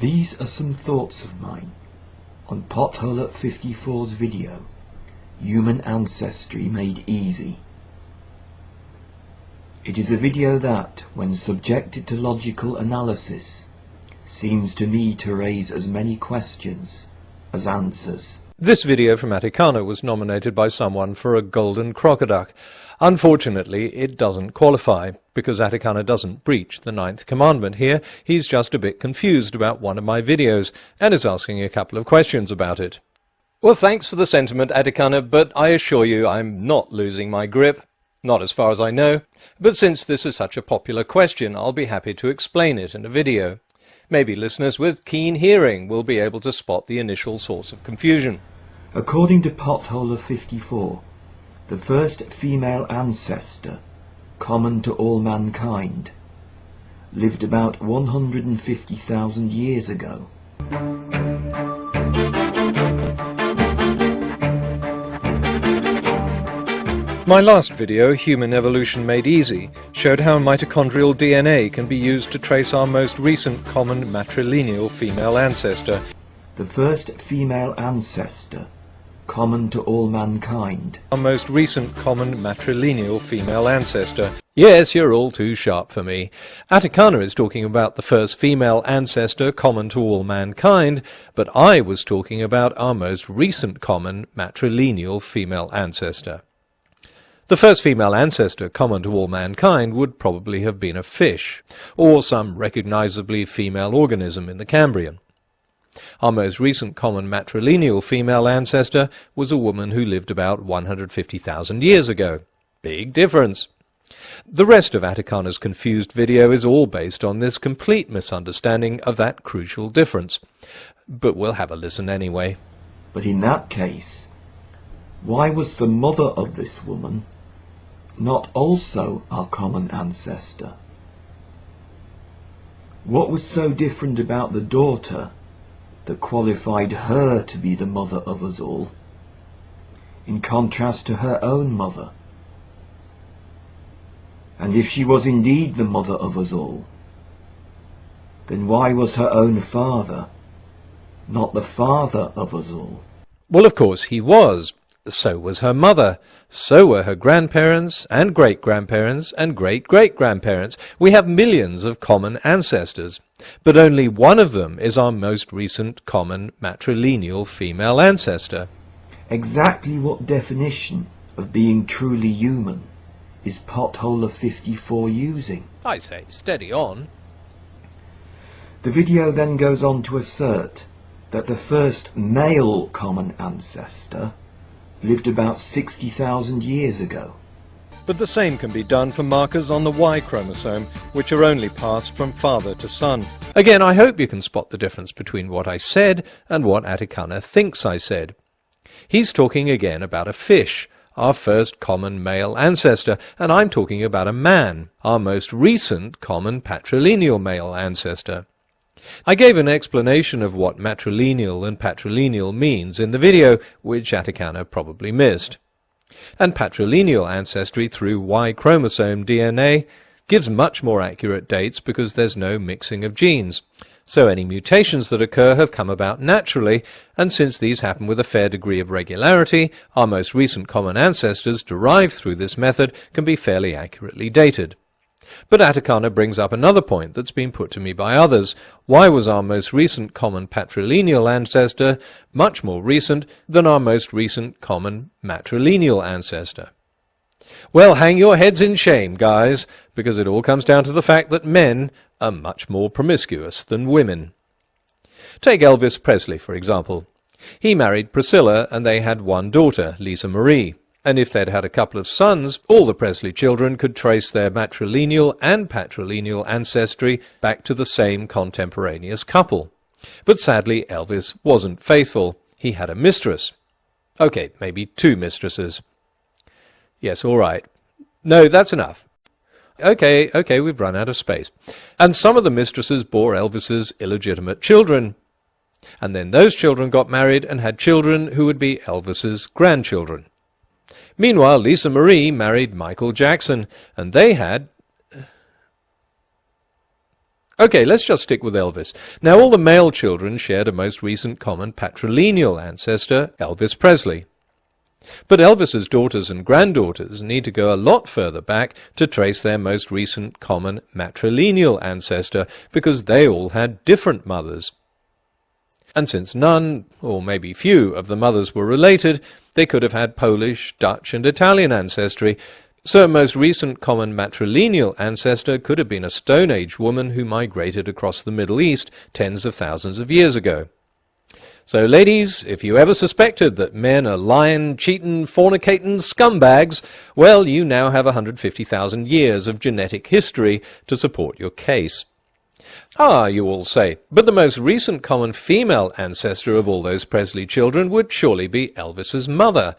These are some thoughts of mine on Potholer54's video, Human Ancestry Made Easy. It is a video that, when subjected to logical analysis, seems to me to raise as many questions as answers. This video from Atticana was nominated by someone for a Golden Crocoduck. Unfortunately, it doesn't qualify, because Atticana doesn't breach the 9th commandment here. He's just a bit confused about one of my videos, and is asking a couple of questions about it. Well, thanks for the sentiment, Atticana, but I assure you I'm not losing my grip. Not as far as I know. But since this is such a popular question, I'll be happy to explain it in a video. Maybe listeners with keen hearing will be able to spot the initial source of confusion. According to Potholer54, the first female ancestor, common to all mankind, lived about 150,000 years ago. My last video, Human Evolution Made Easy, showed how mitochondrial DNA can be used to trace our most recent common matrilineal female ancestor. The first female ancestor, common to all mankind. Our most recent common matrilineal female ancestor. Yes, you're all too sharp for me. Atticana is talking about the first female ancestor common to all mankind, but I was talking about our most recent common matrilineal female ancestor. The first female ancestor common to all mankind would probably have been a fish, or some recognizably female organism in the Cambrian. Our most recent common matrilineal female ancestor was a woman who lived about 150,000 years ago. Big difference. The rest of Atticana's confused video is all based on this complete misunderstanding of that crucial difference. But we'll have a listen anyway. But in that case, why was the mother of this woman not also our common ancestor? What was so different about the daughter that qualified her to be the mother of us all, in contrast to her own mother? And if she was indeed the mother of us all, then why was her own father not the father of us all? Well, of course he was. So was her mother. So were her grandparents, and great-grandparents, and great-great-grandparents. We have millions of common ancestors, but only one of them is our most recent common matrilineal female ancestor. Exactly what definition of being truly human is Potholer54 using? I say, steady on. The video then goes on to assert that the first male common ancestor lived about 60,000 years ago. But the same can be done for markers on the Y chromosome, which are only passed from father to son. Again, I hope you can spot the difference between what I said and what Atticana thinks I said. He's talking again about a fish, our first common male ancestor, and I'm talking about a man, our most recent common patrilineal male ancestor. I gave an explanation of what matrilineal and patrilineal means in the video, which Atticana probably missed. And patrilineal ancestry through Y chromosome DNA gives much more accurate dates because there's no mixing of genes. So any mutations that occur have come about naturally, and since these happen with a fair degree of regularity, our most recent common ancestors derived through this method can be fairly accurately dated. But Atticana brings up another point that's been put to me by others. Why was our most recent common patrilineal ancestor much more recent than our most recent common matrilineal ancestor? Well, hang your heads in shame, guys, because it all comes down to the fact that men are much more promiscuous than women. Take Elvis Presley, for example. He married Priscilla, and they had one daughter, Lisa Marie. And if they'd had a couple of sons, all the Presley children could trace their matrilineal and patrilineal ancestry back to the same contemporaneous couple. But sadly, Elvis wasn't faithful. He had a mistress. Okay, maybe 2 mistresses. Yes, all right. No, that's enough. Okay, we've run out of space. And some of the mistresses bore Elvis's illegitimate children. And then those children got married and had children who would be Elvis's grandchildren. Meanwhile, Lisa Marie married Michael Jackson, and they had... Okay, let's just stick with Elvis. Now, all the male children shared a most recent common patrilineal ancestor, Elvis Presley. But Elvis's daughters and granddaughters need to go a lot further back to trace their most recent common matrilineal ancestor, because they all had different mothers. And since none, or maybe few, of the mothers were related, they could have had Polish, Dutch and Italian ancestry, so a most recent common matrilineal ancestor could have been a Stone Age woman who migrated across the Middle East tens of thousands of years ago. So ladies, if you ever suspected that men are lying, cheating, fornicating scumbags, well, you now have 150,000 years of genetic history to support your case. Ah, you all say, but the most recent common female ancestor of all those Presley children would surely be Elvis's mother.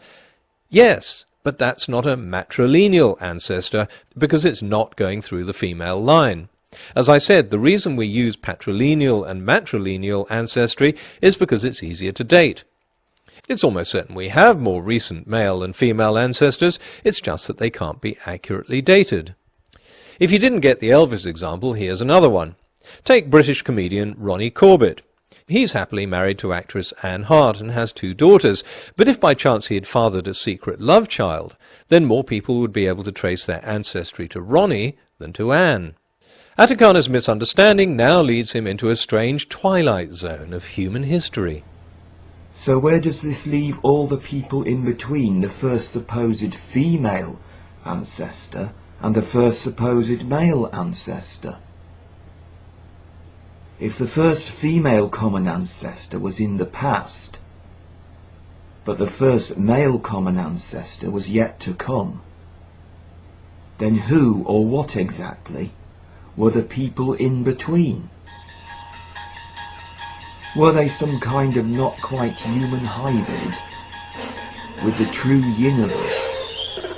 Yes, but that's not a matrilineal ancestor, because it's not going through the female line. As I said, the reason we use patrilineal and matrilineal ancestry is because it's easier to date. It's almost certain we have more recent male and female ancestors, it's just that they can't be accurately dated. If you didn't get the Elvis example, here's another one. Take British comedian Ronnie Corbett. He's happily married to actress Anne Hart and has 2 daughters, but if by chance he had fathered a secret love child, then more people would be able to trace their ancestry to Ronnie than to Anne. Atticana's misunderstanding now leads him into a strange twilight zone of human history. So where does this leave all the people in between the first supposed female ancestor and the first supposed male ancestor? If the first female common ancestor was in the past, but the first male common ancestor was yet to come, then who or what exactly were the people in between? Were they some kind of not quite human hybrid, with the true yin of us,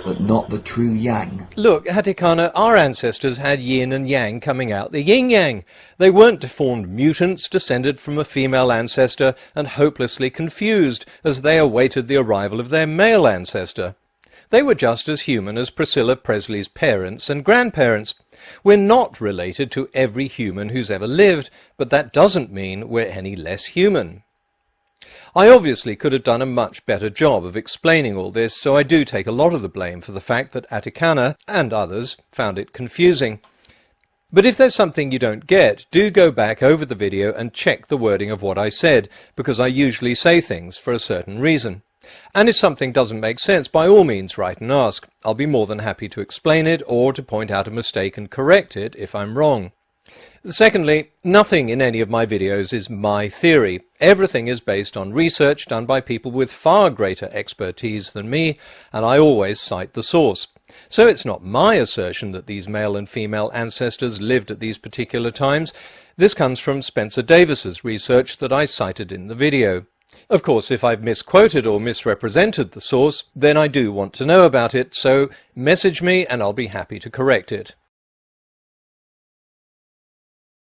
but not the true yang? Look, Atticana, our ancestors had yin and yang coming out the yin-yang. They weren't deformed mutants descended from a female ancestor and hopelessly confused as they awaited the arrival of their male ancestor. They were just as human as Priscilla Presley's parents and grandparents. We're not related to every human who's ever lived, but that doesn't mean we're any less human. I obviously could have done a much better job of explaining all this, so I do take a lot of the blame for the fact that Atticana and others found it confusing. But if there's something you don't get, do go back over the video and check the wording of what I said, because I usually say things for a certain reason. And if something doesn't make sense, by all means write and ask. I'll be more than happy to explain it or to point out a mistake and correct it if I'm wrong. Secondly, nothing in any of my videos is my theory. Everything is based on research done by people with far greater expertise than me, and I always cite the source. So it's not my assertion that these male and female ancestors lived at these particular times. This comes from Spencer Davis's research that I cited in the video. Of course, if I've misquoted or misrepresented the source, then I do want to know about it, so message me and I'll be happy to correct it.